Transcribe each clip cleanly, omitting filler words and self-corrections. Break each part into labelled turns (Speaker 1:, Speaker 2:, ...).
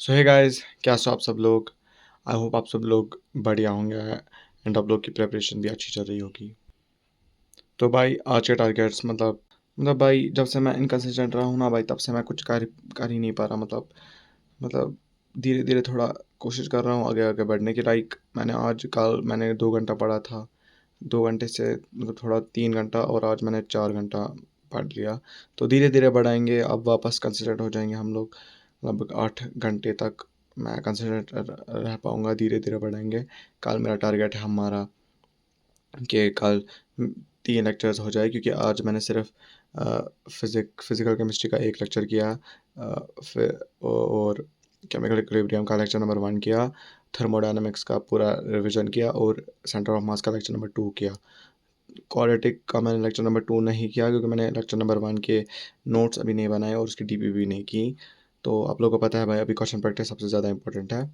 Speaker 1: सो hey guys, कैसे हो आप सब लोग। आई होप आप सब लोग बढ़िया होंगे एंड आप लोग की प्रिपरेशन भी अच्छी चल रही होगी। तो भाई आज के टारगेट्स मतलब भाई जब से मैं इनकन्सिस्टेंट रहा हूँ ना भाई, तब से मैं कुछ कर ही नहीं पा रहा। मतलब धीरे धीरे थोड़ा कोशिश कर रहा हूँ आगे आगे बढ़ने की। लाइक मैंने आज कल मैंने 2 घंटा पढ़ा था, 2 घंटे से मतलब थोड़ा 3 घंटा, और आज मैंने 4 घंटा पढ़ लिया। तो धीरे धीरे बढ़ाएंगे, अब वापस कंसिस्टेंट हो जाएंगे हम लोग। लगभग 8 घंटे तक मैं कंसिस्टेंट रह पाऊँगा, धीरे धीरे बढ़ाएंगे। कल मेरा टारगेट है हमारा कि कल 3 लेक्चर्स हो जाए, क्योंकि आज मैंने सिर्फ फिज़िकल केमिस्ट्री का एक लेक्चर किया, फिर और केमिकल इक्विलिब्रियम का लेक्चर नंबर 1 किया, थर्मोडायनामिक्स का पूरा रिवीजन किया, और सेंटर ऑफ मास का लेक्चर नंबर 2 किया। क्वाड्रेटिक का मैंने लेक्चर नंबर 2 नहीं किया, क्योंकि मैंने लेक्चर नंबर 1 के नोट्स अभी नहीं बनाए और उसकी डीपी भी नहीं की। तो आप लोगों को पता है भाई, अभी क्वेश्चन प्रैक्टिस सबसे ज़्यादा इंपॉर्टेंट है।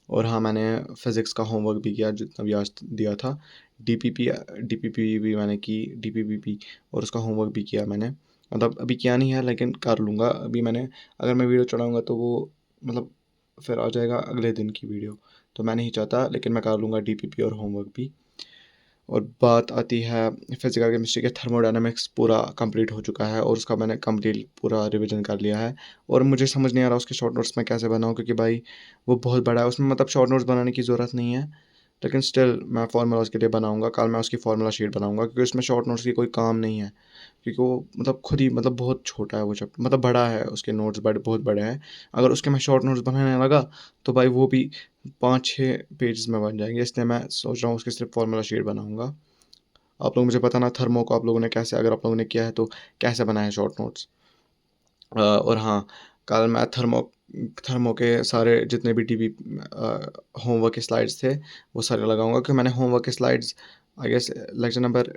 Speaker 1: और हाँ, मैंने फ़िज़िक्स का होमवर्क भी किया जितना भी आज दिया था। डीपीपी डीपीपी भी मैंने की, डीपीपीपी, और उसका होमवर्क भी किया मैंने। मतलब अभी किया नहीं है लेकिन कर लूँगा। अभी मैंने, अगर मैं वीडियो चढ़ाऊँगा तो वो मतलब फिर आ जाएगा अगले दिन की वीडियो, तो मैं नहीं चाहता, लेकिन मैं कर लूँगा डीपीपी और होमवर्क भी। और बात आती है फिजिकल केमिस्ट्री के, थर्मोडायनामिक्स पूरा कंप्लीट हो चुका है और उसका मैंने कंप्लीट पूरा रिवीजन कर लिया है। और मुझे समझ नहीं आ रहा उसके शॉर्ट नोट्स मैं कैसे बनाऊँ, क्योंकि भाई वो बहुत बड़ा है। उसमें मतलब शॉर्ट नोट्स बनाने की ज़रूरत नहीं है, लेकिन स्टिल मैं फार्मूला उसके लिए बनाऊँगा। कल मैं उसकी फार्मूला शीट बनाऊँगा, क्योंकि उसमें शॉर्ट नोट्स की कोई काम नहीं है। क्योंकि वो मतलब खुद ही मतलब बहुत छोटा है वो चैप्टर, मतलब बड़ा है, उसके नोट्स बहुत बड़े हैं। अगर उसके मैं शॉर्ट नोट्स बनाने लगा तो भाई वो भी 5-6 पेजेस में बन जाएंगे, इसलिए मैं सोच रहा हूँ उसकी सिर्फ फार्मूला शीट बनाऊँगा। आप लोग मुझे बताना थर्मो को आप लोगों ने कैसे, अगर आप लोगों ने किया है तो कैसे बनाए हैं शॉर्ट नोट्स। और हाँ, कल मैं थर्मो के सारे जितने भी टीवी होमवर्क के स्लाइड्स थे वो सारे लगाऊंगा, क्योंकि मैंने होमवर्क के slides I guess lecture number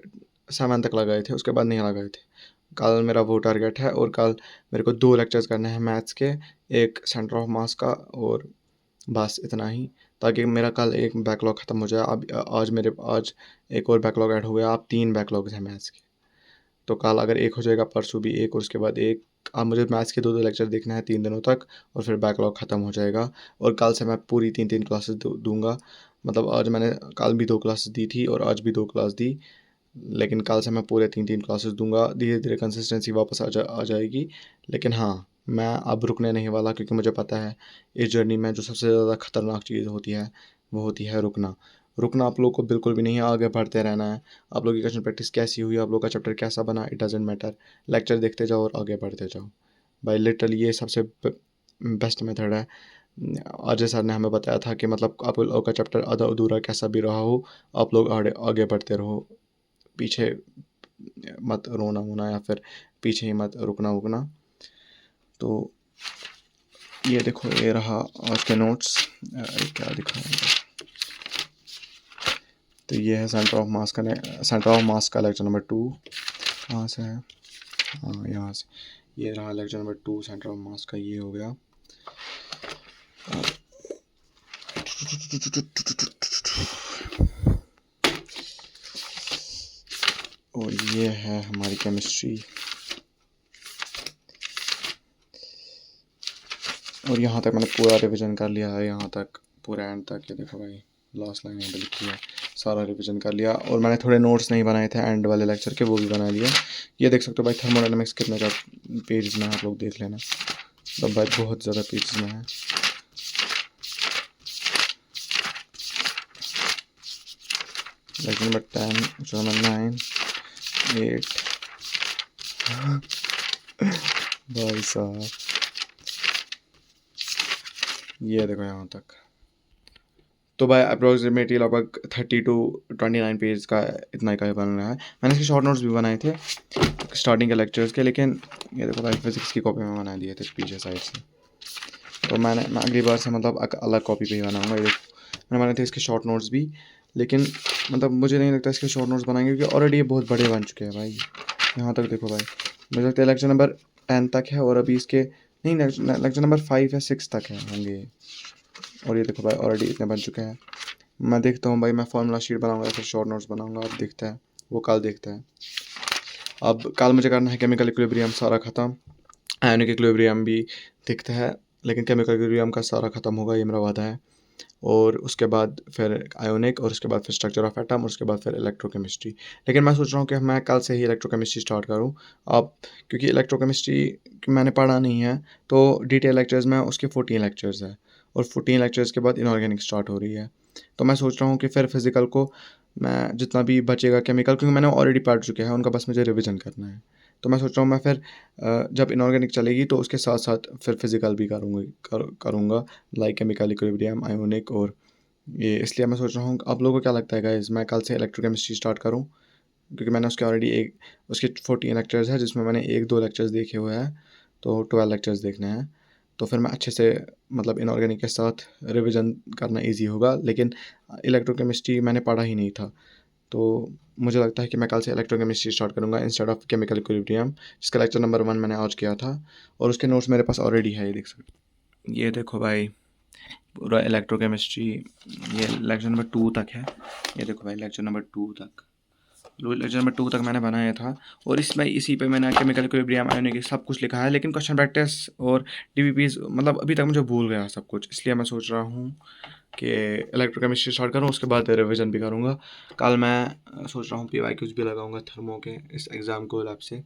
Speaker 1: 7 तक लगाए थे, उसके बाद नहीं लगाए थे। कल मेरा वो टारगेट है, और कल मेरे को 2 लेक्चर्स करने हैं मैथ्स के, एक सेंटर ऑफ मास का, और बस इतना ही, ताकि मेरा कल एक बैकलॉग ख़त्म हो जाए। अब आज एक और बैकलॉग ऐड हो गया, अब 3 बैकलॉग्स हैं मैथ्स के। तो कल अगर एक हो जाएगा, परसों भी एक, और उसके बाद एक। अब मुझे मैथ्स के 2-2 लेक्चर देखना है 3 दिनों तक, और फिर बैकलॉग ख़त्म हो जाएगा। और कल से मैं पूरी 3-3 क्लासेस दूंगा। मतलब आज मैंने कल भी 2 क्लासेस दी थी और आज भी 2 क्लास दी, लेकिन कल से मैं पूरे 3-3 क्लासेस दूंगा। धीरे धीरे कंसिस्टेंसी वापस आ जाएगी। लेकिन हाँ, मैं अब रुकने नहीं वाला, क्योंकि मुझे पता है इस जर्नी में जो सबसे ज़्यादा ख़तरनाक चीज़ होती है वो होती है रुकना। रुकना आप लोगों को बिल्कुल भी नहीं है, आगे बढ़ते रहना है। आप लोगों की क्वेश्चन प्रैक्टिस कैसी हुई, आप लोग का चैप्टर कैसा बना, इट डजेंट मैटर। लेक्चर देखते जाओ और आगे बढ़ते जाओ। भाई लिटरली ये सबसे बेस्ट मेथड है। अजय सर ने हमें बताया था कि मतलब आप लोग का चैप्टर आधा अधूरा कैसा भी रहा हो, आप लोग आगे आगे बढ़ते रहो, पीछे मत रोना वोना, या फिर पीछे ही मत रुकना वुकना। तो ये देखो, ये रहा आज के नोट्स। क्या दिखाऊंगा, तो ये है सेंटर ऑफ मास का लेक्चर नंबर 2। कहाँ से है, हाँ यहाँ से। ये रहा lecture number 2 centre of mass का, ये हो गया। और ये है हमारी केमिस्ट्री। और यहाँ तक मैंने पूरा रिवीजन कर लिया है, यहाँ तक पूरा एंड तक। ये देखो भाई, लास्ट लाइन यहाँ पे लिखी है, सारा रिवीजन कर लिया। और मैंने थोड़े नोट्स नहीं बनाए थे एंड वाले लेक्चर के, वो भी बना लिए। ये देख सकते हो भाई, थर्मोडायनामिक्स कितने का पेज में है, आप लोग देख लेना। तब भाई बहुत ज़्यादा पेज में है। लेक्चर नंबर 10, लेक्चर नंबर 9, 8 भाई साहब, ये देखो यहाँ तक। तो भाई अप्रोक्सीमेटली लगभग 30 to 29 पेज का इतना का बन रहा है। मैंने इसके शॉर्ट नोट्स भी बनाए थे स्टार्टिंग के लेक्चर्स के, लेकिन ये देखो भाई, फिजिक्स की कॉपी में बना दिए थे पीछे साइड से। तो मैं अगली बार से मतलब अलग कॉपी पे ही बनाऊँगा। ये मैंने बनाए थे इसके शॉर्ट नोट्स भी, लेकिन मतलब मुझे नहीं लगता इसके शॉर्ट नोट्स बनाएंगे, क्योंकि ऑलरेडी ये बहुत बड़े बन चुके हैं भाई। यहाँ तक देखो भाई, मुझे लगता है लेक्चर नंबर 10 तक है, और अभी इसके नहीं, लेक्चर नंबर 5 या 6 तक है होंगे। और ये देखो भाई, ऑलरेडी इतने बन चुके हैं। मैं देखता हूँ भाई, मैं फार्मूला शीट बनाऊँगा या फिर शॉर्ट नोट्स बनाऊँगा, अब देखते हैं, वो कल देखते हैं। अब कल मुझे करना है केमिकल इक्विलिब्रियम सारा ख़त्म, आयोनिक इक्विलिब्रियम भी दिखता है। लेकिन केमिकल इक्विलिब्रियम का सारा ख़त्म होगा, ये मेरा वादा है। और उसके बाद फिर आयोनिक, और उसके बाद फिर स्ट्रक्चर ऑफ एटम, और उसके बाद फिर इलेक्ट्रोकेमिस्ट्री। लेकिन मैं सोच रहा हूँ कि मैं कल से ही इलेक्ट्रोकेमिस्ट्री स्टार्ट करूँ। अब क्योंकि इलेक्ट्रोकेमिस्ट्री मैंने पढ़ा नहीं है, तो डिटेल लेक्चर्स में उसके 14 लेक्चर्स है, और 14 लेक्चर्स के बाद इनऑर्गेनिक स्टार्ट हो रही है। तो मैं सोच रहा हूँ कि फिर फिज़िकल को मैं जितना भी बचेगा केमिकल, क्योंकि मैंने ऑलरेडी पढ़ चुके हैं, उनका बस मुझे रिविज़न करना है। तो मैं सोच रहा हूँ मैं फिर जब इनऑर्गेनिक चलेगी तो उसके साथ-साथ फिर फिज़िकल भी करूँगा, लाइक केमिकल इक्विलिब्रियम, आयोनिक, और ये इसलिए मैं सोच रहा हूँ। आप लोगों को क्या लगता है गाइज़, मैं कल से इलेक्ट्रोकेमिस्ट्री स्टार्ट करूँ? क्योंकि मैंने उसके ऑलरेडी एक उसके 14 लेक्चर्स हैं, जिसमें मैंने 1-2 लेक्चर्स देखे हुए हैं, तो 12 लेक्चर्स देखने हैं। तो फिर मैं अच्छे से मतलब इनऑर्गेनिक के साथ रिविज़न करना ईज़ी होगा। लेकिन इलेक्ट्रोकेमिस्ट्री मैंने पढ़ा ही नहीं था, तो मुझे लगता है कि मैं कल से इलेक्ट्रोकेमिस्ट्री स्टार्ट करूँगा इंस्टेड ऑफ केमिकल इक्विलिब्रियम, जिसका लेक्चर नंबर 1 मैंने आज किया था, और उसके नोट्स मेरे पास ऑलरेडी है, ये देख सकते। ये देखो भाई, पूरा इलेक्ट्रोकेमिस्ट्री, ये लेक्चर नंबर 2 तक है। ये देखो भाई, लेक्चर नंबर 2 तक, लेक्चर नंबर 2 तक मैंने बनाया था, और इसमें इसी पे मैंने केमिकल इक्विलिब्रियम, आयोनिक, सब कुछ लिखा है। लेकिन क्वेश्चन प्रैक्टिस और डीवीपीज मतलब अभी तक मुझे भूल गया सब कुछ, इसलिए मैं सोच रहा हूँ कि इलेक्ट्रोकेमिस्ट्री स्टार्ट करूँ, उसके बाद रिविज़न भी करूँगा। कल मैं सोच रहा हूँ पीवाईक्यूज भी लगाऊंगा थर्मो के इस एग्ज़ाम को लैब से।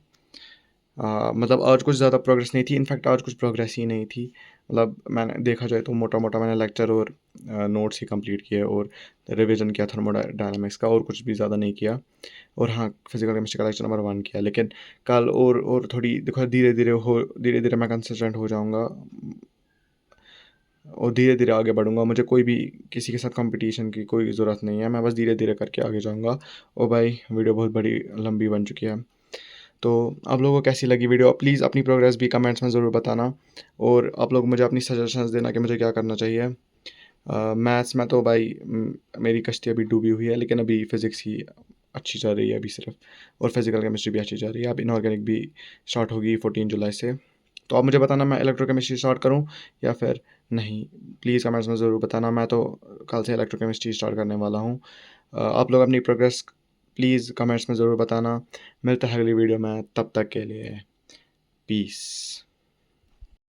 Speaker 1: मतलब आज कुछ ज़्यादा प्रोग्रेस नहीं थी, इनफैक्ट आज कुछ प्रोग्रेस ही नहीं थी। मतलब मैंने देखा जाए तो मोटा-मोटा मैंने लेक्चर और नोट्स ही कंप्लीट किए, और रिवीजन किया थर्मोडायनामिक्स का, और कुछ भी ज़्यादा नहीं किया। और हाँ, फिजिकल केमिस्ट्री का लेक्चर नंबर 1 किया। लेकिन कल और थोड़ी देखो, धीरे-धीरे मैं कंसिस्टेंट हो जाऊँगा, और धीरे-धीरे आगे बढ़ूँगा। मुझे कोई भी किसी के साथ कॉम्पिटिशन की कोई ज़रूरत नहीं है, मैं बस धीरे-धीरे करके आगे जाऊँगा। और भाई, वीडियो बहुत बड़ी लंबी बन चुकी है। तो आप लोगों को कैसी लगी वीडियो? प्लीज़ अपनी प्रोग्रेस भी कमेंट्स में ज़रूर बताना, और आप लोग मुझे अपनी सजेशंस देना कि मुझे क्या करना चाहिए। मैथ्स में तो भाई मेरी कश्ती अभी डूबी हुई है, लेकिन अभी फ़िज़िक्स ही अच्छी चल रही है अभी सिर्फ, और फिज़िकल केमिस्ट्री भी अच्छी चल रही है। अब इनऑर्गेनिक भी स्टार्ट होगी 14 जुलाई से। तो आप मुझे बताना, मैं इलेक्ट्रोकेमिस्ट्री स्टार्ट करूँ या फिर नहीं? प्लीज़ कमेंट्स में ज़रूर बताना। मैं तो कल से इलेक्ट्रोकेमिस्ट्री स्टार्ट करने वाला हूँ। आप लोग अपनी प्रोग्रेस प्लीज़ कमेंट्स में ज़रूर बताना। मिलते हैं अगली वीडियो में, तब तक के लिए पीस।